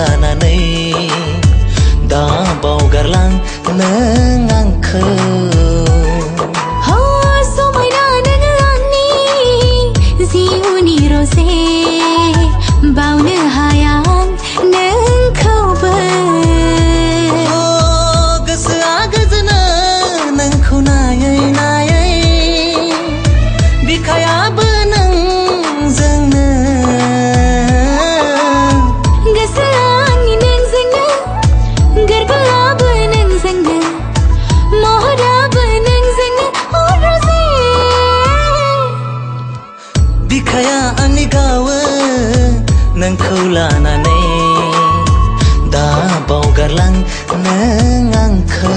लानानै दा बावगारलां नों आंखौ समायना नोङो आंनि जिउनि रजे बावनो हाया आं नोंखौबो गोसोआ गोजोनो नोंखौ नायै नायै बिखायाबो नोंजोंनो गोसोआ आंनि नोंजोंनो गोरबोआबो नोंजोंनो महराबो नोंजोंनो रजे बिखाया आंनि गावो नोंखौ लानानै दा बावगारलां नों आंखौ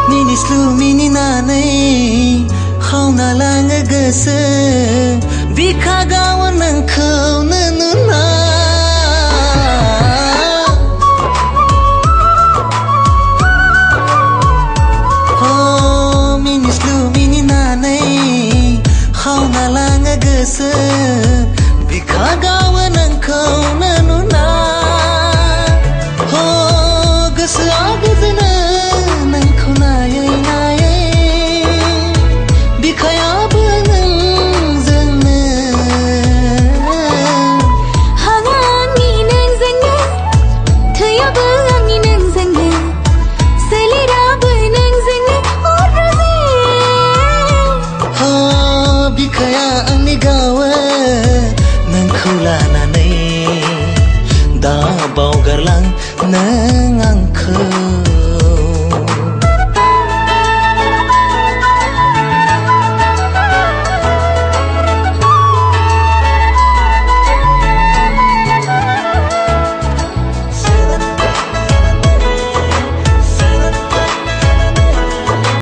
मिनिस्लु मिनिनानै खावना लाङो गोसो बिखा गावो नोंखौनो नुना मिनिस्लु मिनिनानै खावना लाङो गोसो बिखा गावो नोंखौनो नुना गोसोआ गोजोनो